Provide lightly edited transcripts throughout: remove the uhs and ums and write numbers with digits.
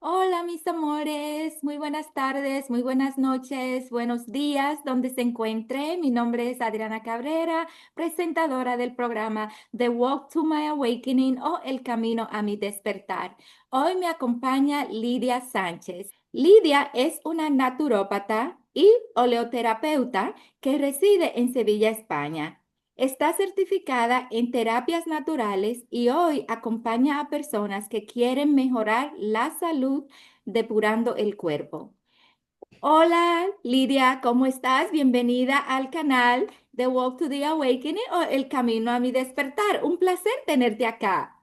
Hola, mis amores, muy buenas tardes, muy buenas noches, buenos días, donde se encuentre. Mi nombre es Adriana Cabrera, presentadora del programa The Walk to My Awakening o El Camino a mi Despertar. Hoy me acompaña Lidia Sánchez. Lidia es una naturópata y oleoterapeuta que reside en Sevilla, España. Está certificada en terapias naturales y hoy acompaña a personas que quieren mejorar la salud depurando el cuerpo. Hola Lidia, ¿cómo estás? Bienvenida al canal de Walk to the Awakening o El Camino a mi Despertar. Un placer tenerte acá.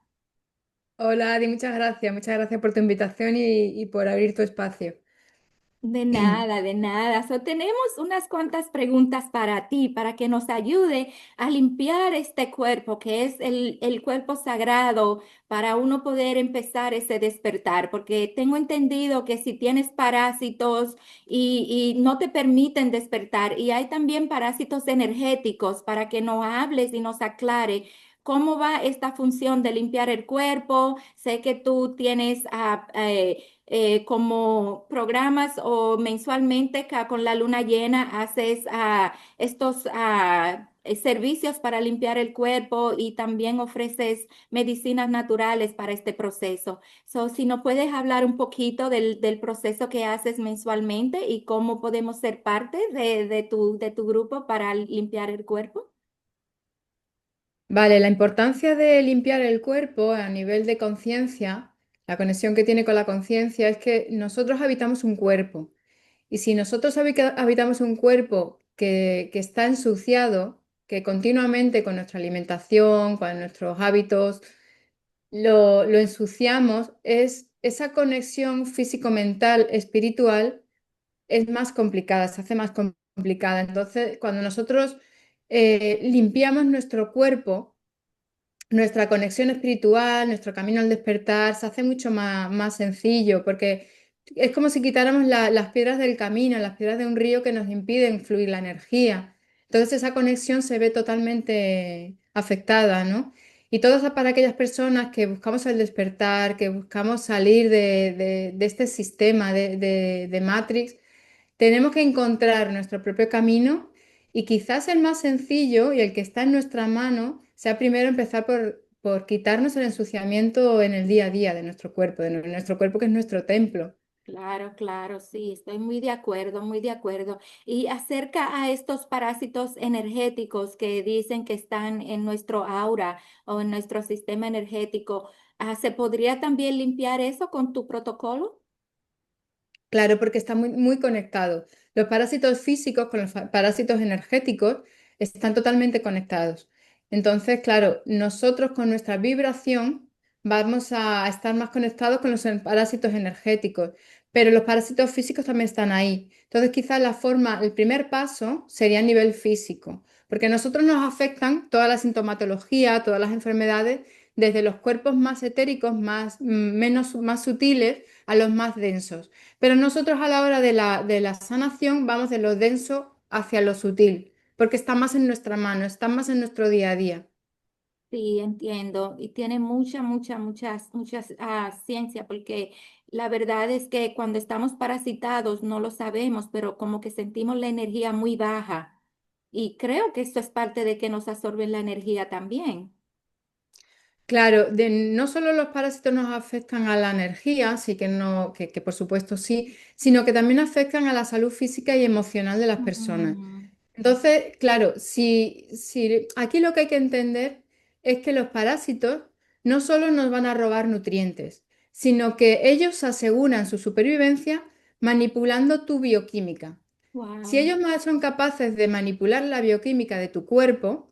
Hola, Adi, muchas gracias por tu invitación y por abrir tu espacio. De nada, de nada. Tenemos unas cuantas preguntas para ti, para que nos ayude a limpiar este cuerpo, que es el cuerpo sagrado, para uno poder empezar ese despertar, porque tengo entendido que si tienes parásitos y no te permiten despertar, y hay también parásitos energéticos, para que nos hables y nos aclare. ¿Cómo va esta función de limpiar el cuerpo? Sé que tú tienes como programas o mensualmente con la luna llena haces estos servicios para limpiar el cuerpo y también ofreces medicinas naturales para este proceso. Si nos puedes hablar un poquito del proceso que haces mensualmente y cómo podemos ser parte de tu grupo para limpiar el cuerpo. Vale, la importancia de limpiar el cuerpo a nivel de conciencia, la conexión que tiene con la conciencia es que nosotros habitamos un cuerpo y si nosotros habitamos un cuerpo que está ensuciado, que continuamente con nuestra alimentación, con nuestros hábitos, lo ensuciamos, es esa conexión físico-mental, espiritual es más complicada, se hace más complicada. Entonces, cuando nosotros limpiamos nuestro cuerpo, nuestra conexión espiritual, nuestro camino al despertar, se hace mucho más sencillo, porque es como si quitáramos las piedras del camino, las piedras de un río que nos impiden fluir la energía. Entonces esa conexión se ve totalmente afectada, ¿no? Y todo eso para aquellas personas que buscamos el despertar, que buscamos salir de este sistema de Matrix, tenemos que encontrar nuestro propio camino y quizás el más sencillo y el que está en nuestra mano sea primero empezar por quitarnos el ensuciamiento en el día a día de nuestro cuerpo, de nuestro cuerpo que es nuestro templo. Claro, claro, sí, estoy muy de acuerdo, muy de acuerdo. Y acerca a estos parásitos energéticos que dicen que están en nuestro aura o en nuestro sistema energético, ¿se podría también limpiar eso con tu protocolo? Claro, porque está muy conectado. Los parásitos físicos con los parásitos energéticos están totalmente conectados. Entonces, claro, nosotros con nuestra vibración vamos a estar más conectados con los parásitos energéticos, pero los parásitos físicos también están ahí. Entonces, quizás el primer paso sería a nivel físico, porque a nosotros nos afectan toda la sintomatología, todas las enfermedades, desde los cuerpos más etéricos, más sutiles, a los más densos. Pero nosotros a la hora de la sanación vamos de lo denso hacia lo sutil, porque está más en nuestra mano, está más en nuestro día a día. Sí, entiendo. Y tiene muchas ciencia, porque la verdad es que cuando estamos parasitados no lo sabemos, pero como que sentimos la energía muy baja. Y creo que esto es parte de que nos absorben la energía también. Claro, no solo los parásitos nos afectan a la energía, sí que no, que por supuesto sí, sino que también afectan a la salud física y emocional de las personas. Mm, Entonces, claro, si aquí lo que hay que entender es que los parásitos no solo nos van a robar nutrientes, sino que ellos aseguran su supervivencia manipulando tu bioquímica. Si wow. ellos más son capaces de manipular la bioquímica de tu cuerpo,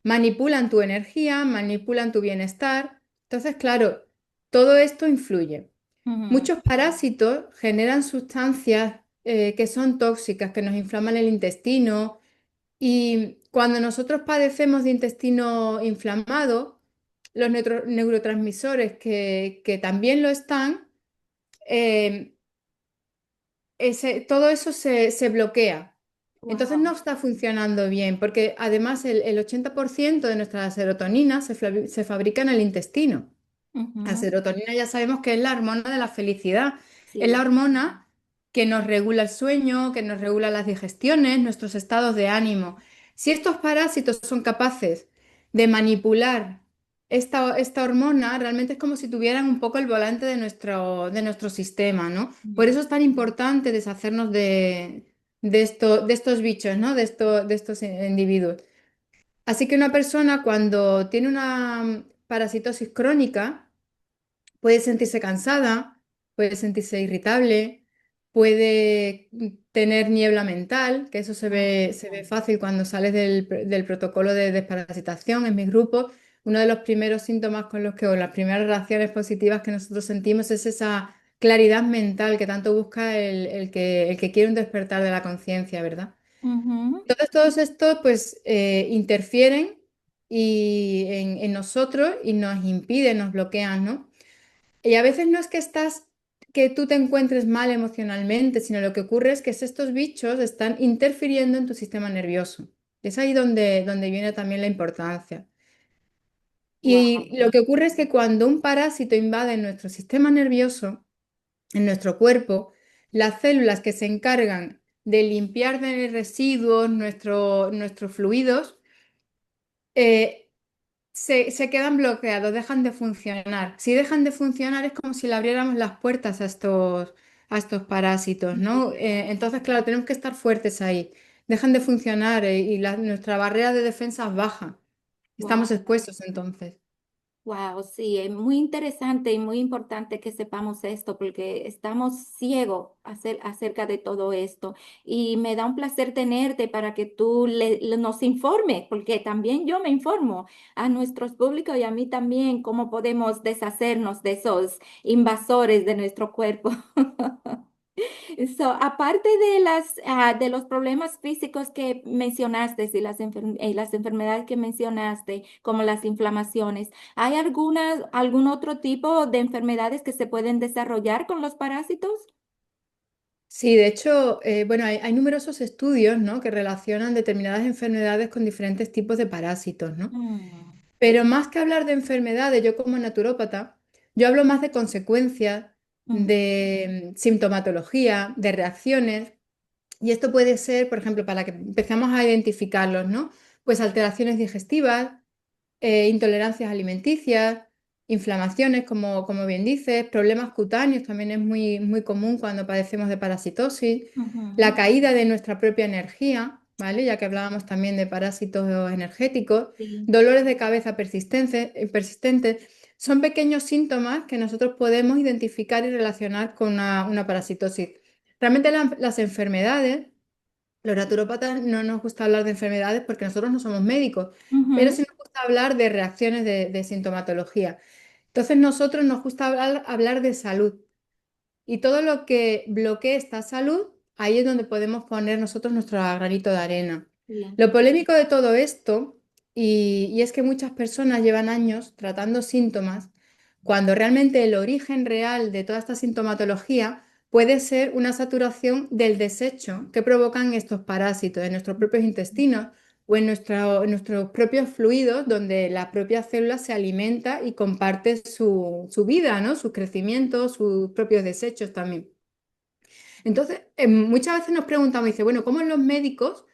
manipulan tu energía, manipulan tu bienestar. Entonces, claro, todo esto influye. Ujú. Muchos parásitos generan sustancias que son tóxicas, que nos inflaman el intestino y cuando nosotros padecemos de intestino inflamado, los neurotransmisores que también lo están, eh, todo eso se bloquea. Entonces no Wow. está funcionando bien, porque además el 80% de nuestra serotonina se fabrica en el intestino. La Ujú. serotonina ya sabemos que es la hormona de la felicidad. Es la Sí. hormona que nos regula el sueño, que nos regula las digestiones, nuestros estados de ánimo. Si estos parásitos son capaces de manipular esta hormona, realmente es como si tuvieran un poco el volante de nuestro sistema, ¿no? Por Mm. eso es tan importante deshacernos de estos bichos, ¿no? De estos individuos. Así que una persona cuando tiene una parasitosis crónica, puede sentirse cansada, puede sentirse irritable, puede tener niebla mental, que eso se ve fácil cuando sales del protocolo de desparasitación. En mis grupos, uno de los primeros síntomas con los que, o las primeras reacciones positivas que nosotros sentimos es esa claridad mental que tanto busca el que quiere un despertar de la conciencia, ¿verdad? Ujú. Entonces, todos estos pues interfieren en nosotros y nos impiden, nos bloquean, ¿no? Y a veces no es que tú te encuentres mal emocionalmente, sino lo que ocurre es que estos bichos están interfiriendo en tu sistema nervioso. Es ahí donde viene también la importancia. Wow. Y lo que ocurre es que cuando un parásito invade nuestro sistema nervioso, en nuestro cuerpo, las células que se encargan de limpiar de residuos nuestros fluidos, eh, se quedan bloqueados, dejan de funcionar. Si dejan de funcionar es como si le abriéramos las puertas a estos parásitos, ¿no? Entonces, claro, tenemos que estar fuertes ahí. Dejan de funcionar y nuestra barrera de defensa baja. Wow. Estamos expuestos entonces. Wow, sí, es muy interesante y muy importante que sepamos esto porque estamos ciegos acerca de todo esto y me da un placer tenerte para que tú nos informes, porque también yo me informo a nuestros públicos y a mí también cómo podemos deshacernos de esos invasores de nuestro cuerpo. So, aparte de de los problemas físicos que mencionaste y las enfermedades que mencionaste, como las inflamaciones, ¿hay algún otro tipo de enfermedades que se pueden desarrollar con los parásitos? Sí, de hecho, bueno, hay numerosos estudios, ¿no? Que relacionan determinadas enfermedades con diferentes tipos de parásitos, ¿no? Mm. Pero más que hablar de enfermedades, yo como naturópata, yo hablo más de consecuencias, Mm. de sintomatología, de reacciones. Y esto puede ser, por ejemplo, para que empezamos a identificarlos, ¿no? Pues alteraciones digestivas, intolerancias alimenticias, inflamaciones, como bien dices, problemas cutáneos también es muy, muy común cuando padecemos de parasitosis, la Ujú. caída de nuestra propia energía, ¿vale? Ya que hablábamos también de parásitos energéticos, Sí. dolores de cabeza persistentes, son pequeños síntomas que nosotros podemos identificar y relacionar con una parasitosis. Realmente las enfermedades, los naturópatas no nos gusta hablar de enfermedades porque nosotros no somos médicos, pero Ujú. sí nos gusta hablar de reacciones de sintomatología. Entonces nosotros nos gusta hablar de salud y todo lo que bloquee esta salud, ahí es donde podemos poner nosotros nuestro granito de arena. Sí. Lo polémico de todo esto, y es que muchas personas llevan años tratando síntomas, cuando realmente el origen real de toda esta sintomatología puede ser una saturación del desecho que provocan estos parásitos en nuestros propios intestinos o en nuestros propios fluidos, donde la propia célula se alimenta y comparte su vida, ¿no? Su crecimiento, sus propios desechos también. Entonces, muchas veces nos preguntamos, dice, bueno, ¿cómo los médicos,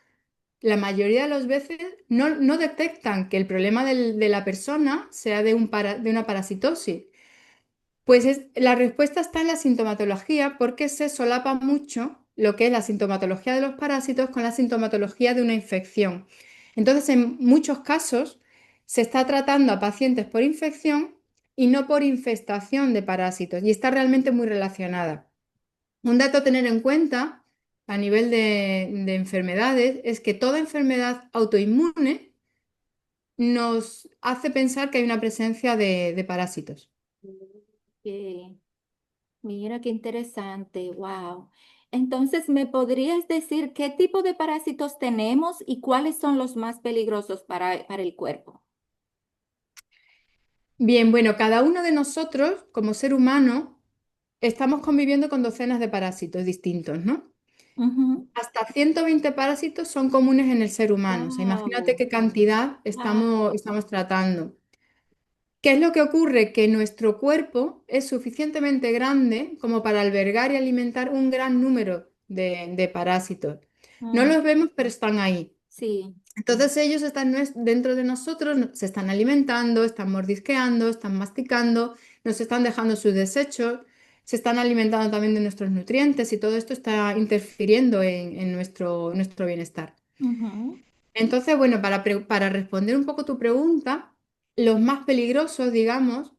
la mayoría de las veces, no detectan que el problema de la persona sea de una parasitosis? Pues la respuesta está en la sintomatología porque se solapa mucho lo que es la sintomatología de los parásitos con la sintomatología de una infección. Entonces, en muchos casos se está tratando a pacientes por infección y no por infestación de parásitos y está realmente muy relacionada. Un dato a tener en cuenta a nivel de enfermedades es que toda enfermedad autoinmune nos hace pensar que hay una presencia de parásitos. Ok. Mira qué interesante, wow. Entonces, ¿me podrías decir qué tipo de parásitos tenemos y cuáles son los más peligrosos para el cuerpo? Bien, bueno, cada uno de nosotros, como ser humano, estamos conviviendo con docenas de parásitos distintos, ¿no? Ujú. Hasta 120 parásitos son comunes en el ser humano. O sea, imagínate Wow, qué cantidad wow. estamos tratando. ¿Qué es lo que ocurre? Que nuestro cuerpo es suficientemente grande como para albergar y alimentar un gran número de parásitos. No Mm, los vemos, pero están ahí. sí. Entonces ellos están dentro de nosotros, se están alimentando, están mordisqueando, están masticando, nos están dejando sus desechos, se están alimentando también de nuestros nutrientes y todo esto está interfiriendo en nuestro bienestar. Ujú, Entonces, bueno, para responder un poco tu pregunta, los más peligrosos, digamos,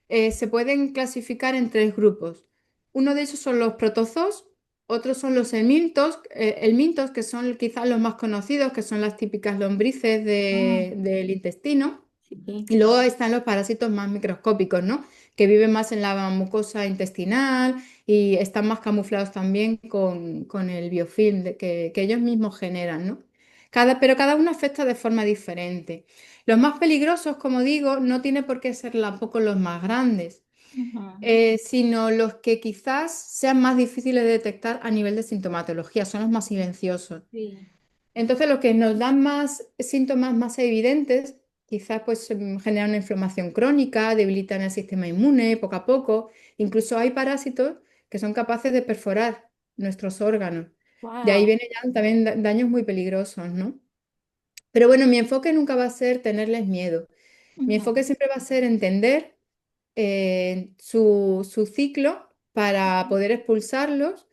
se pueden clasificar en tres grupos. Uno de ellos son los protozoos, otros son los helmintos, que son quizás los más conocidos, que son las típicas lombrices mm, del intestino. sí. Y luego están los parásitos más microscópicos, ¿no? Que viven más en la mucosa intestinal y están más camuflados también con el biofilm que ellos mismos generan, ¿no? Pero cada uno afecta de forma diferente. Los más peligrosos, como digo, no tiene por qué ser tampoco los más grandes, Ujú, sino los que quizás sean más difíciles de detectar a nivel de sintomatología, son los más silenciosos. sí. Entonces, los que nos dan más síntomas más evidentes, quizás pues generan una inflamación crónica, debilitan el sistema inmune poco a poco. Incluso hay parásitos que son capaces de perforar nuestros órganos. De ahí Wow. vienen ya también daños muy peligrosos, ¿no? Pero bueno, mi enfoque nunca va a ser tenerles miedo. Mi enfoque Ujú, siempre va a ser entender su ciclo para poder expulsarlos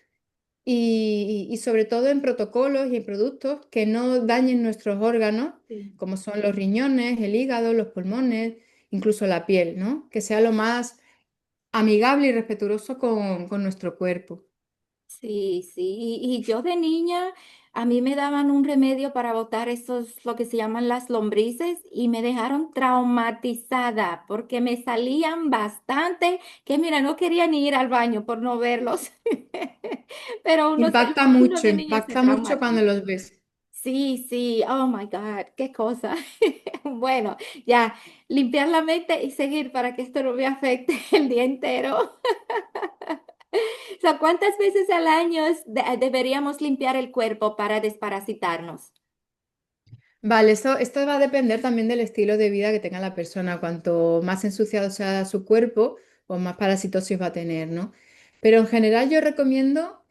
y sobre todo en protocolos y en productos que no dañen nuestros órganos, sí. como son los riñones, el hígado, los pulmones, incluso la piel, ¿no? Que sea lo más amigable y respetuoso con nuestro cuerpo. Sí, sí. Y yo de niña, a mí me daban un remedio para botar esos, lo que se llaman las lombrices, y me dejaron traumatizada porque me salían bastante, que mira, no quería ni ir al baño por no verlos. Pero uno de niño se Impacta mucho cuando traumatiza. los ves. Sí, sí, oh my God, qué cosa. Bueno, ya, limpiar la mente y seguir para que esto no me afecte el día entero. O sea, ¿cuántas veces al año deberíamos limpiar el cuerpo para desparasitarnos? Vale, esto va a depender también del estilo de vida que tenga la persona. Cuanto más ensuciado sea su cuerpo, pues más parasitosis va a tener, ¿no? Pero en general yo recomiendo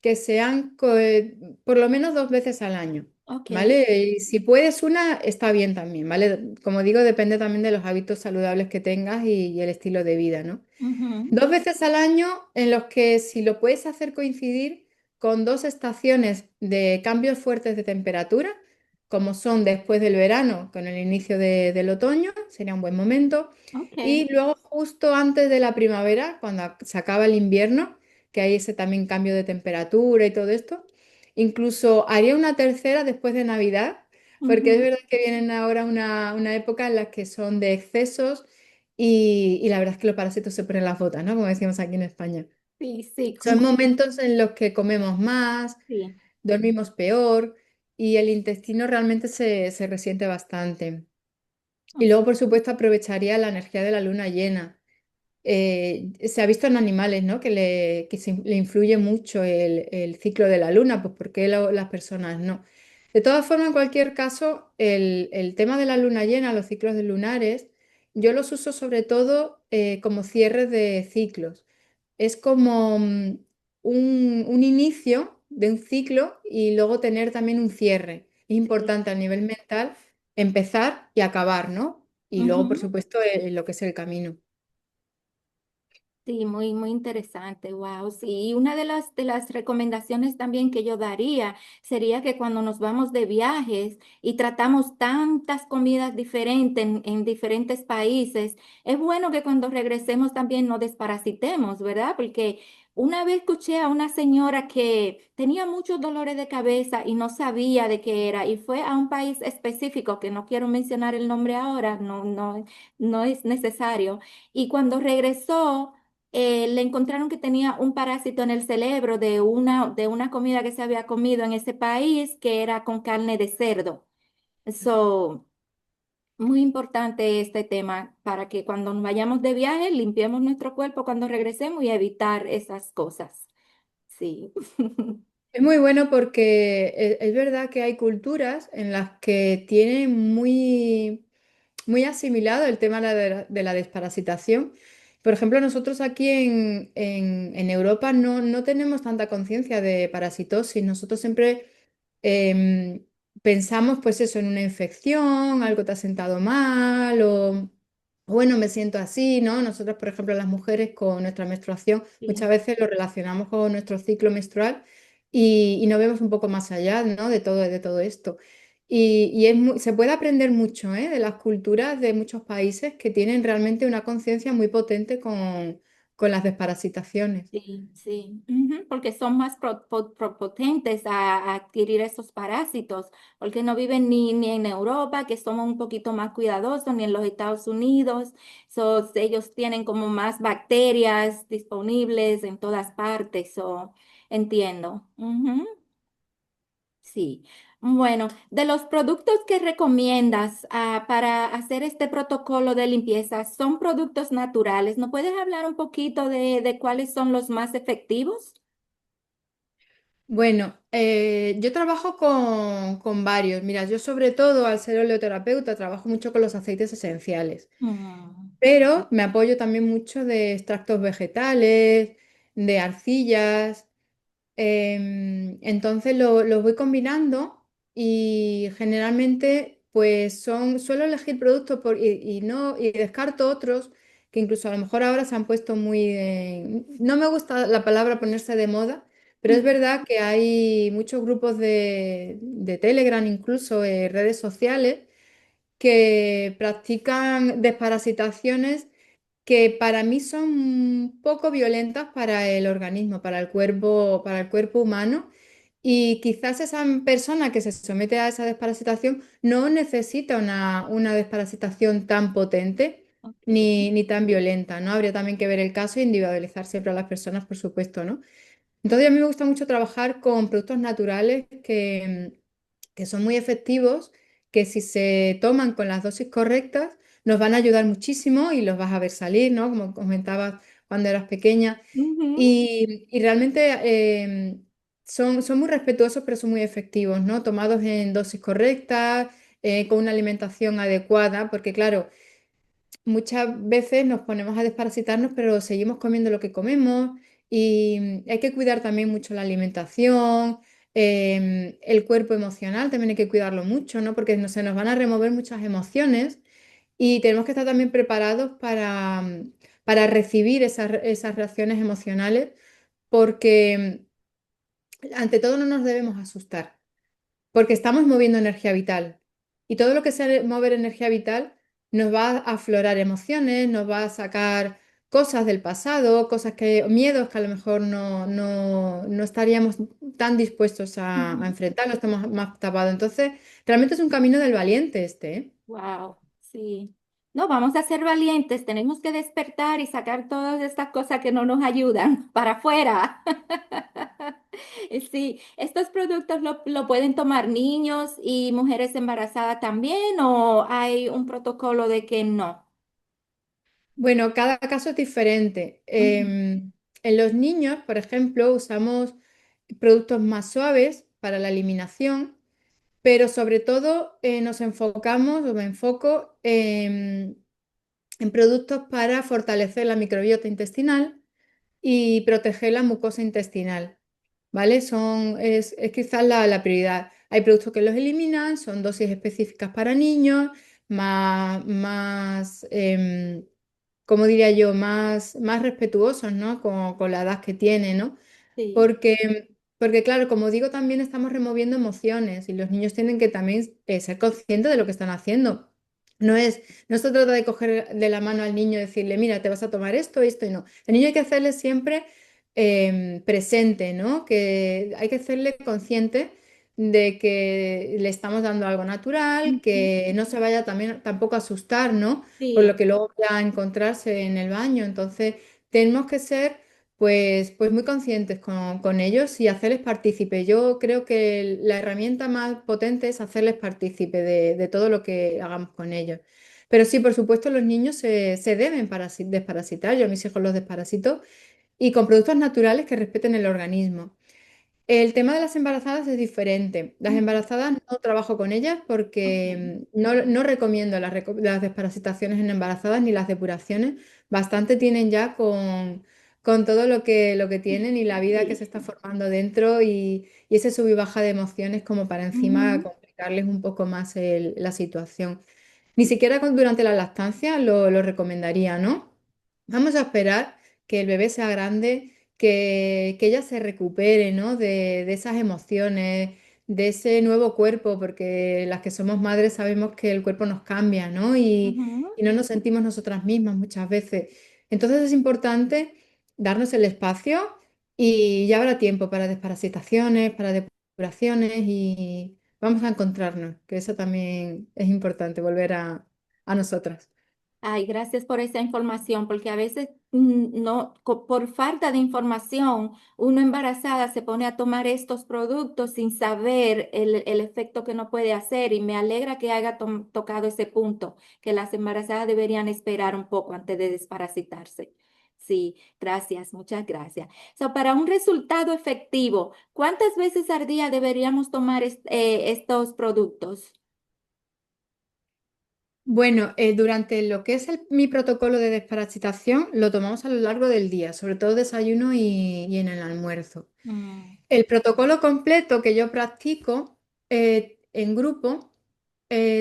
que sean por lo menos 2 veces al año, Ok. ¿vale? Y si puedes una, está bien también, ¿vale? Como digo, depende también de los hábitos saludables que tengas y el estilo de vida, ¿no? Ujú, 2 veces al año en los que si lo puedes hacer coincidir con dos estaciones de cambios fuertes de temperatura, como son después del verano con el inicio del otoño, sería un buen momento, ok. y luego justo antes de la primavera, cuando se acaba el invierno, que hay ese también cambio de temperatura y todo esto. Incluso haría una tercera después de Navidad, porque es Ujú. verdad que vienen ahora una época en la que son de excesos y la verdad es que los parásitos se ponen las botas, ¿no? Como decimos aquí en España. Sí, sí, Son momentos en los que comemos más, sí. dormimos peor y el intestino realmente se resiente bastante. Y Ok. luego, por supuesto, aprovecharía la energía de la luna llena. Se ha visto en animales, ¿no? Le influye mucho el ciclo de la luna, pues ¿por qué las personas no? De todas formas, en cualquier caso, el tema de la luna llena, los ciclos de lunares, yo los uso sobre todo como cierres de ciclos. Es como un inicio de un ciclo y luego tener también un cierre. Es Sí. importante a nivel mental empezar y acabar, ¿no? Y luego, por Ujú. supuesto, lo que es el camino. Sí, muy, muy interesante, wow. Sí, y una de las recomendaciones también que yo daría sería que cuando nos vamos de viajes y tratamos tantas comidas diferentes en diferentes países, es bueno que cuando regresemos también nos desparasitemos, ¿verdad? Porque una vez escuché a una señora que tenía muchos dolores de cabeza y no sabía de qué era, y fue a un país específico, que no quiero mencionar el nombre ahora, no es necesario. Y cuando regresó, le encontraron que tenía un parásito en el cerebro de una comida que se había comido en ese país, que era con carne de cerdo. So, muy importante este tema para que cuando nos vayamos de viaje limpiemos nuestro cuerpo cuando regresemos y evitar esas cosas. Sí. Es muy bueno porque es verdad que hay culturas en las que tienen muy muy asimilado el tema de la desparasitación. Por ejemplo, nosotros aquí en Europa no tenemos tanta conciencia de parasitosis. Nosotros siempre em, pensamos, pues eso, en una infección, algo te ha sentado mal o bueno, me siento así, ¿no? Nosotros, por ejemplo, las mujeres con nuestra menstruación muchas Sí, veces lo relacionamos con nuestro ciclo menstrual y no vemos un poco más allá, ¿no? De todo esto. Y se puede aprender mucho, ¿eh? De las culturas de muchos países que tienen realmente una conciencia muy potente con las desparasitaciones. sí, sí, ujú, porque son más potentes a adquirir esos parásitos, porque no viven ni en Europa, que somos un poquito más cuidadosos, ni en los Estados Unidos. Ellos tienen como más bacterias disponibles en todas partes, entiendo. Ujú. Sí. Bueno, de los productos que recomiendas para hacer este protocolo de limpieza, ¿son productos naturales? ¿No puedes hablar un poquito de cuáles son los más efectivos? Bueno, yo trabajo con varios. Mira, yo sobre todo al ser oleoterapeuta trabajo mucho con los aceites esenciales, Mm, pero me apoyo también mucho de extractos vegetales, de arcillas. Entonces los voy combinando y generalmente pues suelo elegir productos y descarto otros que incluso a lo mejor ahora se han puesto no me gusta la palabra ponerse de moda, pero es mm, verdad que hay muchos grupos de Telegram, incluso redes sociales, que practican desparasitaciones que para mí son un poco violentas para el organismo, para el cuerpo humano. Y quizás esa persona que se somete a esa desparasitación no necesita una desparasitación tan potente ok. ni tan violenta, ¿no? Habría también que ver el caso e individualizar siempre a las personas, por supuesto, ¿no? Entonces a mí me gusta mucho trabajar con productos naturales que son muy efectivos, que si se toman con las dosis correctas, nos van a ayudar muchísimo y los vas a ver salir, ¿no? Como comentabas cuando eras pequeña. Ujú, Y realmente son muy respetuosos, pero son muy efectivos, ¿no? Tomados en dosis correctas, con una alimentación adecuada, porque claro, muchas veces nos ponemos a desparasitarnos, pero seguimos comiendo lo que comemos y hay que cuidar también mucho la alimentación, el cuerpo emocional, también hay que cuidarlo mucho, ¿no? Porque se nos van a remover muchas emociones y tenemos que estar también preparados para recibir esas reacciones emocionales, porque ante todo no nos debemos asustar porque estamos moviendo energía vital. Y todo lo que sea mover energía vital nos va a aflorar emociones, nos va a sacar cosas del pasado, miedos que a lo mejor no estaríamos tan dispuestos a enfrentar, estamos más tapados. Entonces, realmente es un camino del valiente este, ¿eh? wow, sí. No, vamos a ser valientes, tenemos que despertar y sacar todas estas cosas que no nos ayudan para afuera. Sí, ¿estos productos lo pueden tomar niños y mujeres embarazadas también o hay un protocolo de que no? Bueno, cada caso es diferente. Ujú, En los niños, por ejemplo, usamos productos más suaves para la eliminación, pero sobre todo nos enfocamos o me enfoco en productos para fortalecer la microbiota intestinal y proteger la mucosa intestinal, ¿vale? Es quizás la prioridad. Hay productos que los eliminan, son dosis específicas para niños, más como diría yo, más respetuosos, ¿no? Con la edad que tiene, ¿no? sí. Porque claro, como digo, también estamos removiendo emociones y los niños tienen que también ser conscientes de lo que están haciendo. No se trata de coger de la mano al niño y decirle, mira, te vas a tomar esto y no. El niño hay que hacerle siempre presente, ¿no? Que hay que hacerle consciente de que le estamos dando algo natural, Ujú, que no se vaya también tampoco a asustar, ¿no? Por lo sí. que luego va a encontrarse en el baño. Entonces, tenemos que ser pues muy conscientes con ellos y hacerles partícipe. Yo creo que la herramienta más potente es hacerles partícipe de todo lo que hagamos con ellos. Pero sí, por supuesto, los niños se deben desparasitar. Yo a mis hijos los desparasito y con productos naturales que respeten el organismo. El tema de las embarazadas es diferente. Las Ujú, embarazadas no trabajo con ellas ujú, porque no recomiendo las desparasitaciones en embarazadas ni las depuraciones. Bastante tienen ya con todo lo que tienen y la vida que se sí. está formando dentro y ese sub y baja de emociones como para encima Ujú, complicarles un poco más la situación. Ni siquiera durante la lactancia lo recomendaría, ¿no? Vamos a esperar que el bebé sea grande, que ella se recupere, ¿no? De esas emociones, de ese nuevo cuerpo, porque las que somos madres sabemos que el cuerpo nos cambia, ¿no? ujú. Y no nos sentimos nosotras mismas muchas veces. Entonces es importante darnos el espacio y ya habrá tiempo para desparasitaciones, para depuraciones y vamos a encontrarnos, que eso también es importante, volver a nosotras. Ay, gracias por esa información, porque a veces no, por falta de información, uno embarazada se pone a tomar estos productos sin saber el efecto que no puede hacer y me alegra que haya tocado ese punto, que las embarazadas deberían esperar un poco antes de desparasitarse. Sí, gracias, muchas gracias. So, para un resultado efectivo, ¿cuántas veces al día deberíamos tomar estos productos? Bueno, durante lo que es mi protocolo de desparasitación, lo tomamos a lo largo del día, sobre todo desayuno y en el almuerzo. Mm, El protocolo completo que yo practico en grupo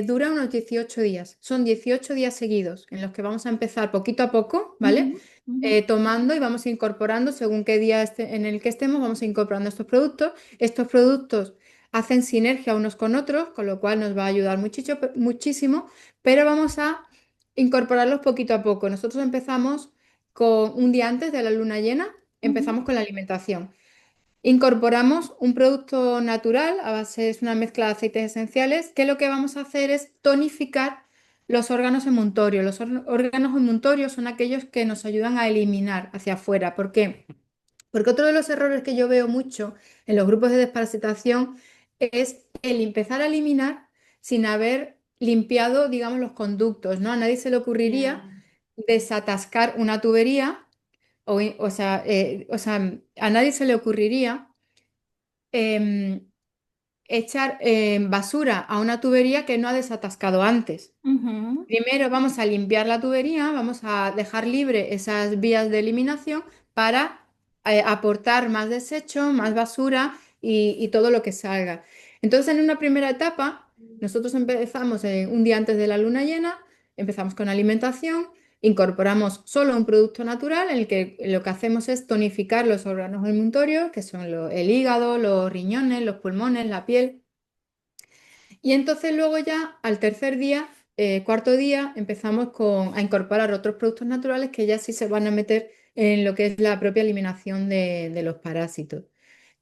dura unos 18 días. Son 18 días seguidos en los que vamos a empezar poquito a poco, ¿vale? ujú, ujú, Tomando y vamos incorporando, según qué día en el que estemos, vamos incorporando estos productos. Estos productos hacen sinergia unos con otros, con lo cual nos va a ayudar muchísimo, pero vamos a incorporarlos poquito a poco. Nosotros empezamos con un día antes de la luna llena, ujú. empezamos con la alimentación. Incorporamos un producto natural a base, es una mezcla de aceites esenciales, que lo que vamos a hacer es tonificar los órganos emuntorios. Los órganos emuntorios son aquellos que nos ayudan a eliminar hacia afuera. ¿Por qué? Porque otro de los errores que yo veo mucho en los grupos de desparasitación es el empezar a eliminar sin haber limpiado, digamos, los conductos, ¿no? A nadie se le ocurriría Ya. desatascar una tubería o sea, a nadie se le ocurriría em, echar basura a una tubería que no ha desatascado antes. Ujú, Primero vamos a limpiar la tubería, vamos a dejar libre esas vías de eliminación para aportar más desecho, más basura y todo lo que salga. Entonces, en una primera etapa, nosotros empezamos un día antes de la luna llena, empezamos con alimentación, incorporamos solo un producto natural en el que lo que hacemos es tonificar los órganos emuntorios, que son el hígado, los riñones, los pulmones, la piel. Y entonces luego ya al tercer día, cuarto día, empezamos a incorporar otros productos naturales que ya sí se van a meter en lo que es la propia eliminación de los parásitos.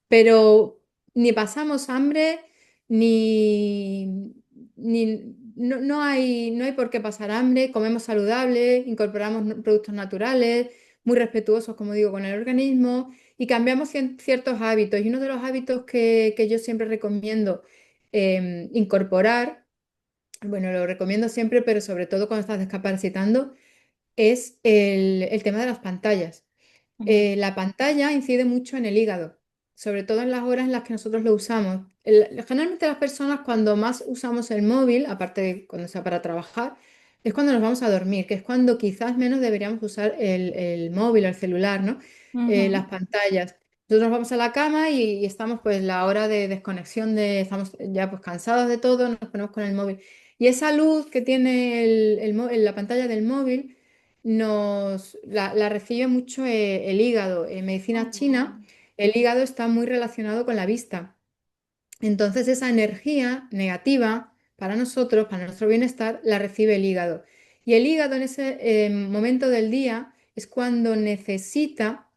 Pero ni pasamos hambre, no hay por qué pasar hambre, comemos saludable, incorporamos productos naturales, muy respetuosos, como digo, con el organismo y cambiamos ciertos hábitos. Y uno de los hábitos que yo siempre recomiendo incorporar, bueno, lo recomiendo siempre, pero sobre todo cuando estás discapacitando, es el tema de las pantallas. ujú, La pantalla incide mucho en el hígado, sobre todo en las horas en las que nosotros lo usamos. Generalmente las personas cuando más usamos el móvil, aparte de cuando sea para trabajar, es cuando nos vamos a dormir, que es cuando quizás menos deberíamos usar el móvil o el celular, ¿no? Las ujú, pantallas. Nosotros nos vamos a la cama y estamos pues la hora de desconexión estamos ya pues cansados de todo, nos ponemos con el móvil. Y esa luz que tiene la pantalla del móvil la recibe mucho el hígado. En medicina china, ujú, el hígado está muy relacionado con la vista. Entonces, esa energía negativa para nosotros, para nuestro bienestar, la recibe el hígado. Y el hígado en ese momento del día es cuando necesita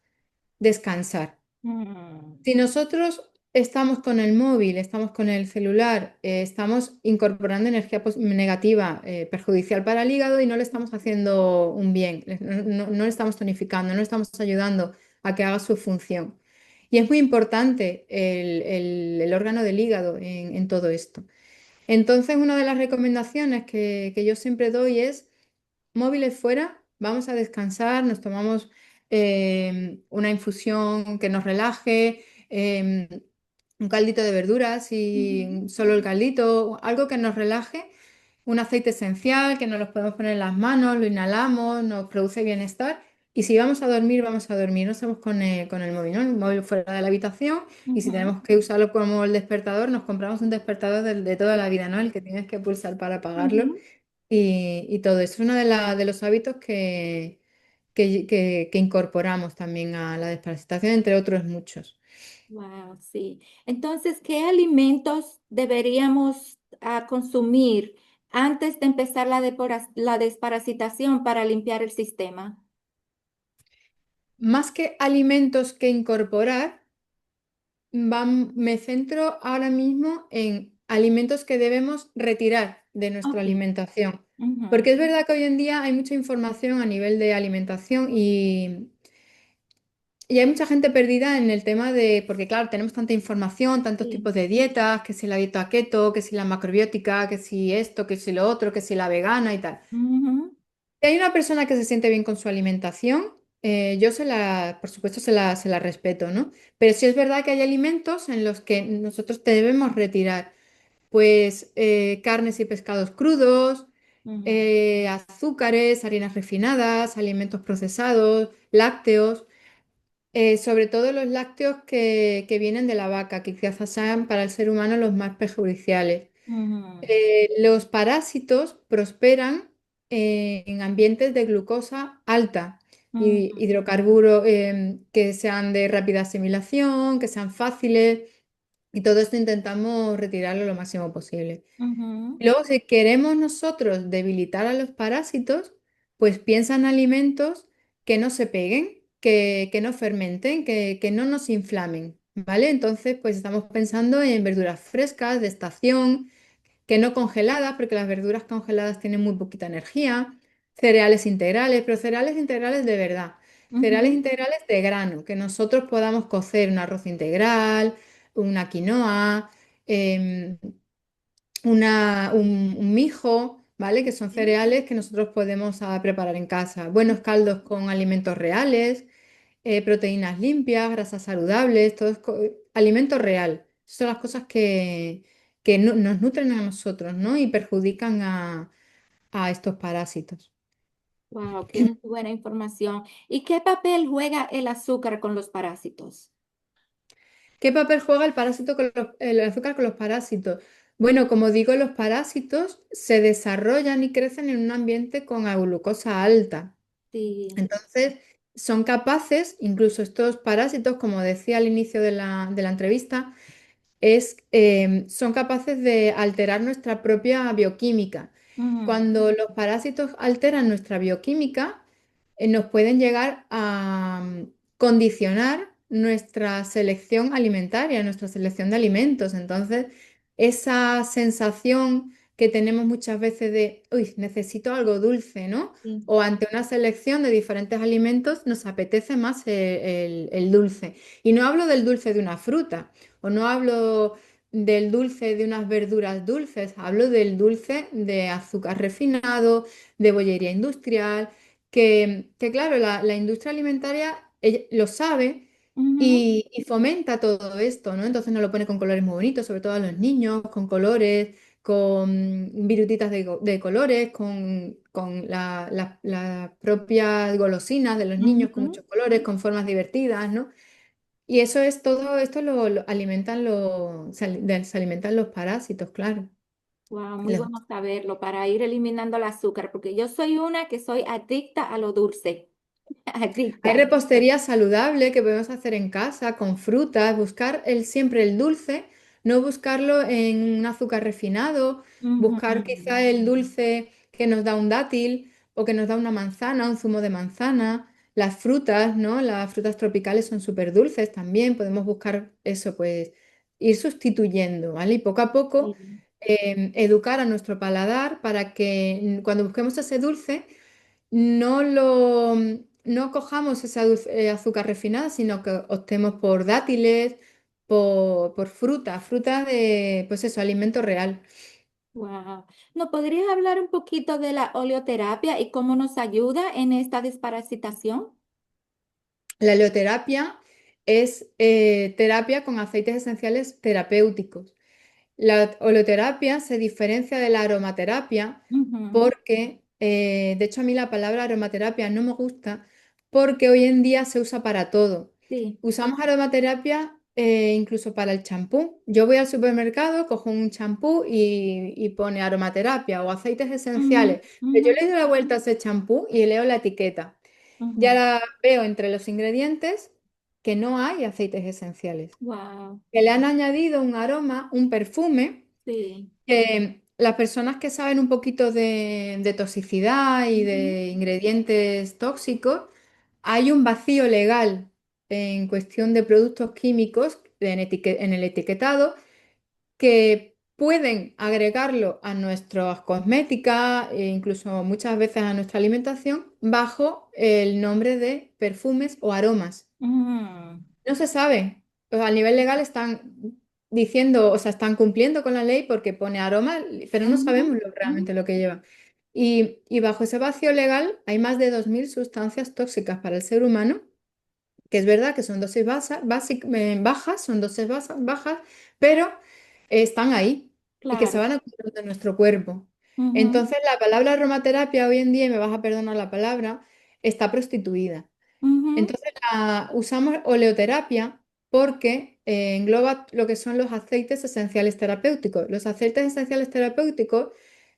descansar. ujú, Si nosotros estamos con el móvil, estamos con el celular, estamos incorporando energía negativa, perjudicial para el hígado y no le estamos haciendo un bien, no le estamos tonificando, no le estamos ayudando a que haga su función. Y es muy importante el órgano del hígado en todo esto. Entonces, una de las recomendaciones que yo siempre doy es móviles fuera, vamos a descansar, nos tomamos una infusión que nos relaje, un caldito de verduras Ujú, y solo el caldito, algo que nos relaje, un aceite esencial que nos lo podemos poner en las manos, lo inhalamos, nos produce bienestar. Y si vamos a dormir, no estamos con el móvil, ¿no? El móvil fuera de la habitación y si ujú, tenemos que usarlo como el despertador, nos compramos un despertador de toda la vida, ¿no? El que tienes que pulsar para apagarlo ujú. y todo eso es uno de los hábitos que incorporamos también a la desparasitación, entre otros muchos. Wow, sí. Entonces, ¿qué alimentos deberíamos consumir antes de empezar la desparasitación para limpiar el sistema? Más que alimentos que incorporar, me centro ahora mismo en alimentos que debemos retirar de nuestra Ok. alimentación. Ujú. Porque es verdad que hoy en día hay mucha información a nivel de alimentación y hay mucha gente perdida en el tema de, porque claro, tenemos tanta información, tantos Sí. tipos de dietas, que si la dieta keto, que si la macrobiótica, que si esto, que si lo otro, que si la vegana y tal. Ujú. Si hay una persona que se siente bien con su alimentación, por supuesto, se la respeto, ¿no? Pero sí es verdad que hay alimentos en los que nosotros debemos retirar, pues carnes y pescados crudos, Ujú. azúcares, harinas refinadas, alimentos procesados, lácteos, sobre todo los lácteos que vienen de la vaca, que quizás sean para el ser humano los más perjudiciales. Ujú. Los parásitos prosperan en ambientes de glucosa alta y Ujú. hidrocarburos que sean de rápida asimilación, que sean fáciles y todo esto intentamos retirarlo lo máximo posible. Ujú. Luego, si queremos nosotros debilitar a los parásitos, pues piensa en alimentos que no se peguen, que no fermenten, que no nos inflamen, ¿vale? Entonces, pues estamos pensando en verduras frescas, de estación, que no congeladas, porque las verduras congeladas tienen muy poquita energía, cereales integrales, pero cereales integrales de verdad, cereales Ujú. integrales de grano, que nosotros podamos cocer un arroz integral, una quinoa, em, un mijo, ¿vale? Que son Sí. cereales que nosotros podemos preparar en casa. Buenos caldos con alimentos reales, proteínas limpias, grasas saludables, todo es alimento real. Son las cosas que nos nutren a nosotros, ¿no? Y perjudican a estos parásitos. Wow, qué muy buena información. ¿Y qué papel juega el azúcar con los parásitos? ¿Qué papel juega el parásito el azúcar con los parásitos? Bueno, como digo, los parásitos se desarrollan y crecen en un ambiente con glucosa alta. Sí. Entonces, son capaces, incluso estos parásitos, como decía al inicio de la entrevista, son capaces de alterar nuestra propia bioquímica. Ujú. Cuando los parásitos alteran nuestra bioquímica, nos pueden llegar a condicionar nuestra selección alimentaria, nuestra selección de alimentos. Entonces, esa sensación que tenemos muchas veces de, uy, necesito algo dulce, ¿no? Sí. O ante una selección de diferentes alimentos, nos apetece más el dulce. Y no hablo del dulce de una fruta, o no hablo del dulce de unas verduras dulces, hablo del dulce de azúcar refinado, de bollería industrial, que claro, la industria alimentaria lo sabe Ujú. y fomenta todo esto, ¿no? Entonces nos lo pone con colores muy bonitos, sobre todo a los niños, con colores, con virutitas de colores, con las propias golosinas de los niños con Ujú. muchos colores, con formas divertidas, ¿no? Y eso es todo, esto lo alimentan se alimentan los parásitos, claro. Wow, muy Los- bueno saberlo para ir eliminando el azúcar, porque yo soy una que soy adicta a lo dulce, Hay adicta. repostería saludable que podemos hacer en casa con frutas, buscar siempre el dulce, no buscarlo en un azúcar refinado, Ujú. buscar quizá el dulce que nos da un dátil o que nos da una manzana, un zumo de manzana. Las frutas, ¿no? Las frutas tropicales son súper dulces también, podemos buscar eso, pues ir sustituyendo, ¿vale? Y poco a poco Sí. educar a nuestro paladar para que cuando busquemos ese dulce, no lo, no cojamos esa azúcar refinada, sino que optemos por dátiles, por fruta, fruta de, pues eso, alimento real. Wow. ¿No podrías hablar un poquito de la oleoterapia y cómo nos ayuda en esta desparasitación? La oleoterapia es terapia con aceites esenciales terapéuticos. La oleoterapia se diferencia de la aromaterapia Ujú. porque, de hecho, a mí la palabra aromaterapia no me gusta porque hoy en día se usa para todo. Sí. Usamos aromaterapia incluso para el champú. Yo voy al supermercado, cojo un champú y pone aromaterapia o aceites Ujú, esenciales. Pero ujú, yo le doy la vuelta a ese champú y leo la etiqueta. Y ujú. ahora veo entre los ingredientes que no hay aceites esenciales, Wow. que le han añadido un aroma, un perfume, Sí. que las personas que saben un poquito de toxicidad y Ujú, de ingredientes tóxicos, hay un vacío legal en cuestión de productos químicos en el etiquetado que pueden agregarlo a nuestras cosméticas e incluso muchas veces a nuestra alimentación bajo el nombre de perfumes o aromas. mm, No se sabe. O sea, a nivel legal están diciendo, o sea, están cumpliendo con la ley porque pone aroma, pero no ujú, sabemos ujú. realmente lo que lleva. Y bajo ese vacío legal hay más de 2.000 sustancias tóxicas para el ser humano, que es verdad que son dosis bajas, son dosis bajas, pero están ahí y que se Claro. van acumulando en nuestro cuerpo. Ujú, Entonces, la palabra aromaterapia hoy en día, y me vas a perdonar la palabra, está prostituida. ujú, Entonces usamos oleoterapia porque engloba lo que son los aceites esenciales terapéuticos. Los aceites esenciales terapéuticos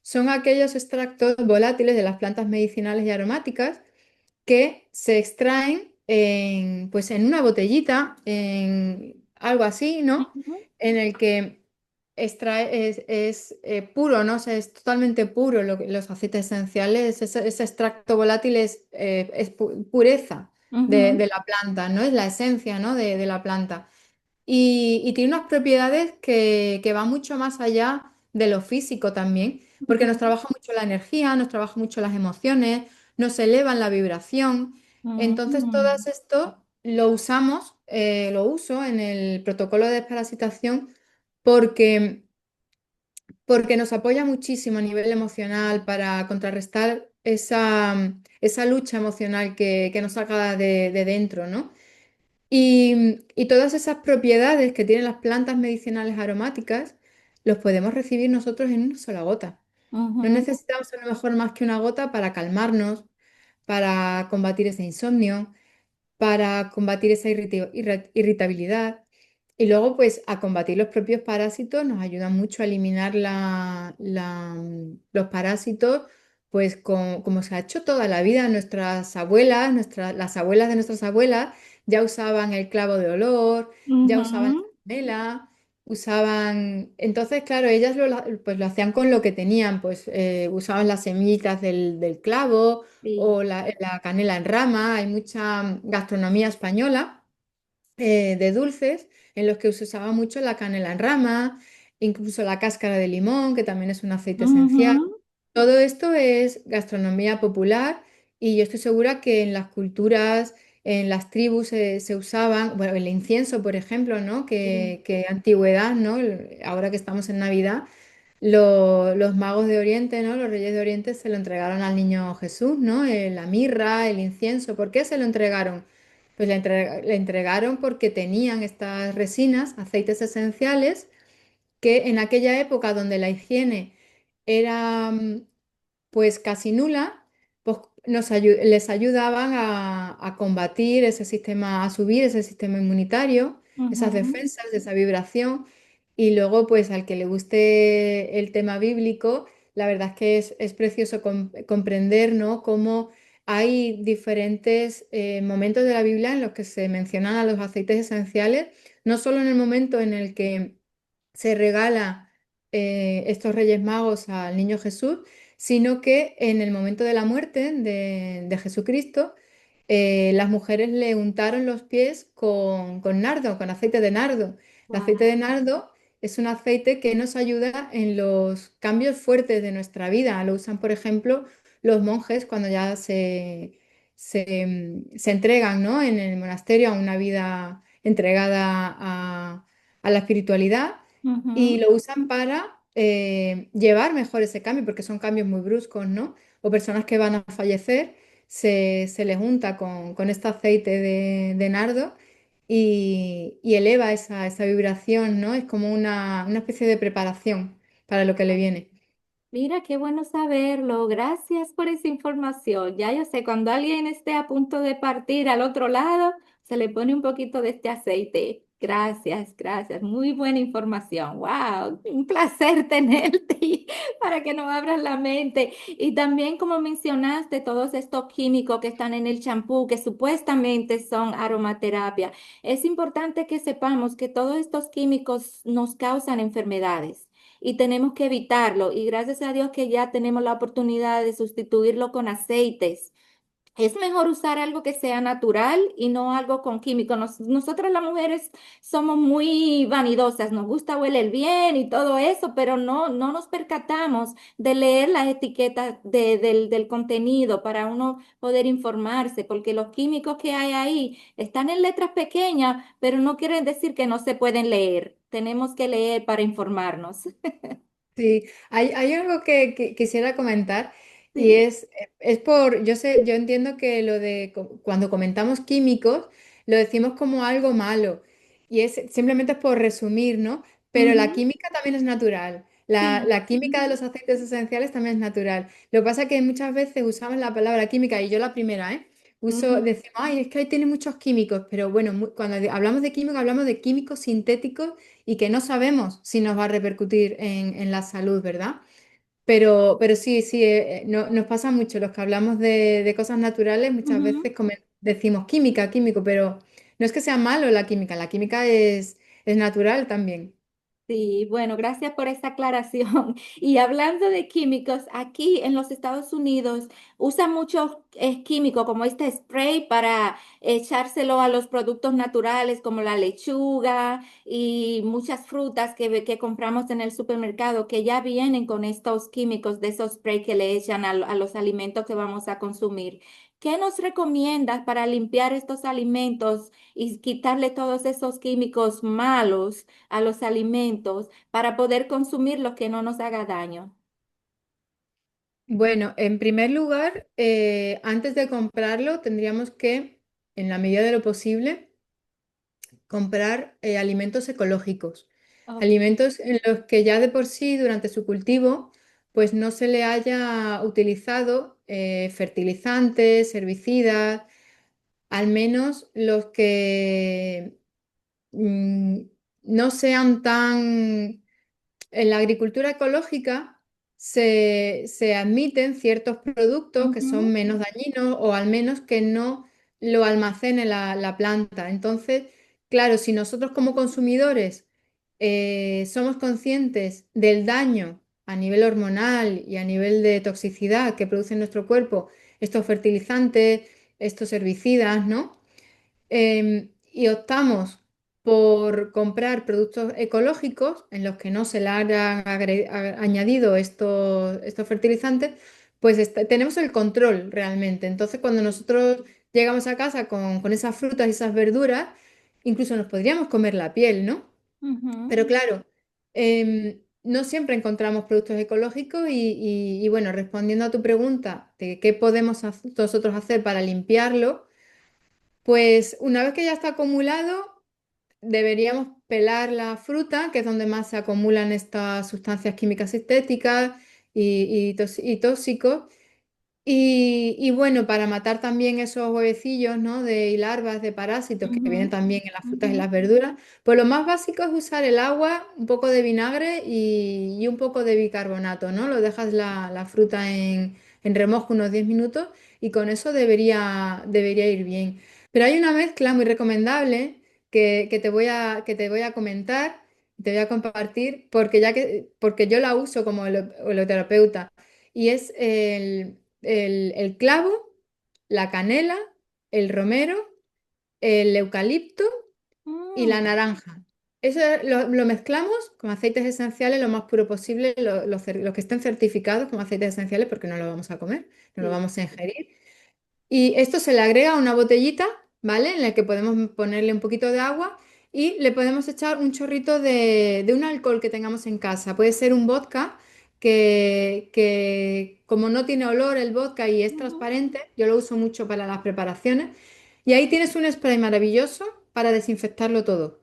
son aquellos extractos volátiles de las plantas medicinales y aromáticas que se extraen pues en una botellita, en algo así, ¿no? ujú, En el que es puro, ¿no? O sea, es totalmente puro los aceites esenciales, ese extracto volátil es pureza ujú, de la planta, ¿no? Es la esencia, ¿no? de la planta. Y tiene unas propiedades que van mucho más allá de lo físico también, porque nos ujú, trabaja mucho la energía, nos trabaja mucho las emociones, nos elevan la vibración. Entonces, todo ujú, esto lo usamos, lo uso en el protocolo de desparasitación porque, porque nos apoya muchísimo a nivel emocional para contrarrestar esa lucha emocional que nos saca de dentro, ¿no? Y todas esas propiedades que tienen las plantas medicinales aromáticas, los podemos recibir nosotros en una sola gota. No ujú, necesitamos a lo mejor más que una gota para calmarnos, para combatir ese insomnio, para combatir esa irritabilidad. Y luego, pues, a combatir los propios parásitos nos ayuda mucho a eliminar los parásitos, pues, como se ha hecho toda la vida. Nuestras abuelas, las abuelas de nuestras abuelas ya usaban el clavo de olor, ya usaban la ujú. canela, usaban... Entonces, claro, ellas pues, lo hacían con lo que tenían, pues, usaban las semillitas del clavo Sí. o la canela en rama. Hay mucha gastronomía española de dulces en los que se usaba mucho la canela en rama, incluso la cáscara de limón, que también es un aceite esencial. Ujú, Todo esto es gastronomía popular y yo estoy segura que en las culturas, en las tribus se usaban, bueno, el incienso, por ejemplo, ¿no? sí. Que antigüedad, ¿no? Ahora que estamos en Navidad, los magos de Oriente, ¿no? Los reyes de Oriente se lo entregaron al niño Jesús, ¿no? La mirra, el incienso. ¿Por qué se lo entregaron? Pues le entregaron porque tenían estas resinas, aceites esenciales, que en aquella época donde la higiene era pues casi nula, pues les ayudaban a combatir ese sistema, a subir ese sistema inmunitario, esas Ujú, defensas, esa vibración. Y luego, pues al que le guste el tema bíblico, la verdad es que es precioso comprender, ¿no? Cómo hay diferentes momentos de la Biblia en los que se mencionan a los aceites esenciales, no solo en el momento en el que se regala estos Reyes Magos al niño Jesús, sino que en el momento de la muerte de Jesucristo, las mujeres le untaron los pies con nardo, con aceite de nardo. El aceite de wow. nardo es un aceite que nos ayuda en los cambios fuertes de nuestra vida. Lo usan, por ejemplo, los monjes cuando ya se entregan, ¿no? En el monasterio a una vida entregada a la espiritualidad y Ujú, lo usan para llevar mejor ese cambio, porque son cambios muy bruscos, ¿no? O personas que van a fallecer, se les unta con este aceite de nardo y eleva esa vibración, ¿no? Es como una especie de preparación para lo que le viene. Mira, qué bueno saberlo. Gracias por esa información. Ya yo sé, cuando alguien esté a punto de partir al otro lado, se le pone un poquito de este aceite. Gracias, gracias. Muy buena información. Wow, un placer tenerte y para que nos abras la mente. Y también, como mencionaste, todos estos químicos que están en el champú, que supuestamente son aromaterapia. Es importante que sepamos que todos estos químicos nos causan enfermedades y tenemos que evitarlo. Y gracias a Dios que ya tenemos la oportunidad de sustituirlo con aceites. Es mejor usar algo que sea natural y no algo con químicos. Nosotras las mujeres somos muy vanidosas, nos gusta oler bien y todo eso, pero no nos percatamos de leer las etiquetas del contenido para uno poder informarse, porque los químicos que hay ahí están en letras pequeñas, pero no quieren decir que no se pueden leer. Tenemos que leer para informarnos. Sí, hay algo que quisiera comentar y Sí. es por, yo sé, yo entiendo que lo de cuando comentamos químicos lo decimos como algo malo y es simplemente es por resumir, ¿no? Pero la Ujú. química también es natural, la, Sí. la química de los aceites esenciales también es natural. Lo que pasa es que muchas veces usamos la palabra química y yo la primera, ¿eh? Ujú. Decimos, ay, es que ahí tiene muchos químicos, pero bueno, cuando hablamos de químicos hablamos de químicos sintéticos y que no sabemos si nos va a repercutir en la salud, ¿verdad? Pero sí, sí, nos pasa mucho. Los que hablamos de cosas naturales, muchas Ujú. veces decimos química, químico, pero no es que sea malo la química es natural también. Sí, bueno, gracias por esa aclaración. Y hablando de químicos, aquí en los Estados Unidos usan muchos químicos como este spray para echárselo a los productos naturales como la lechuga y muchas frutas que compramos en el supermercado que ya vienen con estos químicos de esos spray que le echan a los alimentos que vamos a consumir. ¿Qué nos recomiendas para limpiar estos alimentos y quitarle todos esos químicos malos a los alimentos para poder consumir lo que no nos haga daño? Bueno, en primer lugar, antes de comprarlo, tendríamos que, en la medida de lo posible, comprar alimentos ecológicos, Ok. alimentos en los que ya de por sí durante su cultivo pues no se le haya utilizado fertilizantes, herbicidas, al menos los que mm, no sean tan en la agricultura ecológica se admiten ciertos productos que son Ujú, menos dañinos o al menos que no lo almacene la planta. Entonces, claro, si nosotros como consumidores somos conscientes del daño a nivel hormonal y a nivel de toxicidad que produce en nuestro cuerpo estos fertilizantes, estos herbicidas, ¿no? Y optamos por comprar productos ecológicos en los que no se le hayan añadido estos fertilizantes, pues tenemos el control realmente. Entonces, cuando nosotros llegamos a casa con esas frutas y esas verduras, incluso nos podríamos comer la piel, ¿no? ujú, Pero claro, no siempre encontramos productos ecológicos y bueno, respondiendo a tu pregunta de qué podemos nosotros hacer para limpiarlo. Pues una vez que ya está acumulado, deberíamos pelar la fruta, que es donde más se acumulan estas sustancias químicas sintéticas y tóxicos. Y bueno, para matar también esos huevecillos, ¿no? Y larvas de parásitos que ujú, vienen también en las frutas ujú, y las verduras, pues lo más básico es usar el agua, un poco de vinagre y un poco de bicarbonato, ¿no? Lo dejas la fruta en remojo unos 10 minutos y con eso debería ir bien. Pero hay una mezcla muy recomendable que te voy a comentar, te voy a compartir, porque yo la uso como holoterapeuta y es el clavo, la canela, el romero, el eucalipto y la mm, naranja. Eso lo mezclamos con aceites esenciales lo más puro posible, los que estén certificados como aceites esenciales, porque no lo vamos a comer, no lo sí. vamos a ingerir. Y esto se le agrega a una botellita, ¿vale? En la que podemos ponerle un poquito de agua y le podemos echar un chorrito de un alcohol que tengamos en casa. Puede ser un vodka que como no tiene olor el vodka y es Ujú. transparente, yo lo uso mucho para las preparaciones. Y ahí tienes un spray maravilloso para desinfectarlo todo. Wow.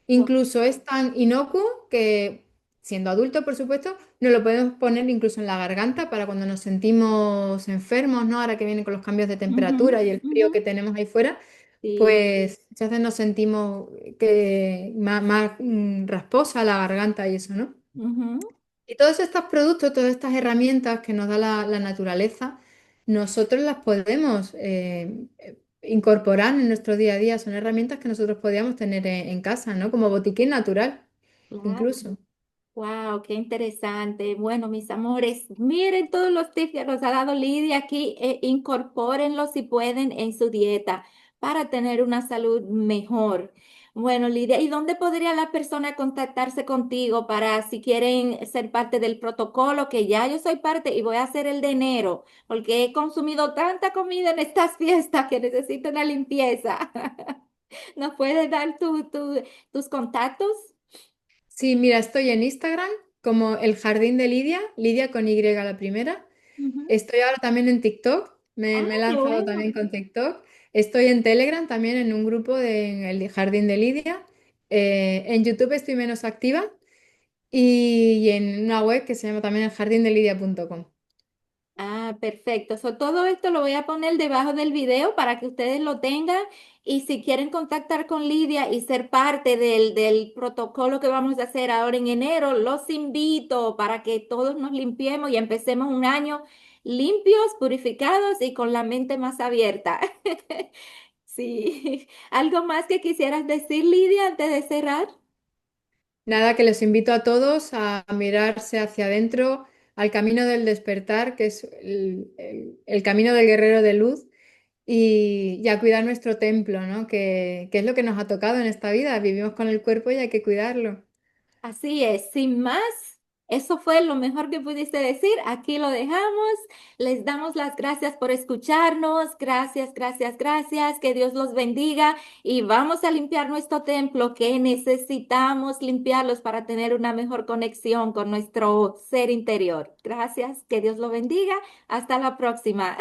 Incluso es tan inocuo que, siendo adulto, por supuesto, nos lo podemos poner incluso en la garganta para cuando nos sentimos enfermos, ¿no? Ahora que vienen con los cambios de Ujú, temperatura y el frío ujú. que tenemos ahí fuera, Sí. pues muchas veces nos sentimos que más rasposa la garganta y eso, ¿no? Ujú. Y todos estos productos, todas estas herramientas que nos da la naturaleza, nosotros las podemos incorporar en nuestro día a día. Son herramientas que nosotros podíamos tener en casa, ¿no? Como botiquín natural, Claro. incluso. Wow, qué interesante. Bueno, mis amores, miren todos los tips que nos ha dado Lidia aquí, incorpórenlos si pueden en su dieta para tener una salud mejor. Bueno, Lidia, ¿y dónde podría la persona contactarse contigo para si quieren ser parte del protocolo? Que ya yo soy parte y voy a hacer el de enero, porque he consumido tanta comida en estas fiestas que necesito una limpieza. ¿Nos puedes dar tus contactos? Sí, mira, estoy en Instagram como El Jardín de Lidia, Lidia con Y a la primera. Ujú. Estoy ahora también en TikTok, Ah, me he qué lanzado bueno. también con TikTok. Estoy en Telegram también en un grupo de en El Jardín de Lidia. En YouTube estoy menos activa y en una web que se llama también eljardindelidia.com. Ah, perfecto. Todo esto lo voy a poner debajo del video para que ustedes lo tengan y si quieren contactar con Lidia y ser parte del protocolo que vamos a hacer ahora en enero, los invito para que todos nos limpiemos y empecemos un año limpios, purificados y con la mente más abierta. Sí. ¿Algo más que quisieras decir, Lidia, antes de cerrar? Nada, que les invito a todos a mirarse hacia adentro, al camino del despertar, que es el camino del guerrero de luz, y a cuidar nuestro templo, ¿no? Que es lo que nos ha tocado en esta vida. Vivimos con el cuerpo y hay que cuidarlo. Así es, sin más, eso fue lo mejor que pudiste decir. Aquí lo dejamos. Les damos las gracias por escucharnos. Gracias, gracias, gracias. Que Dios los bendiga y vamos a limpiar nuestro templo que necesitamos limpiarlos para tener una mejor conexión con nuestro ser interior. Gracias, que Dios lo bendiga. Hasta la próxima.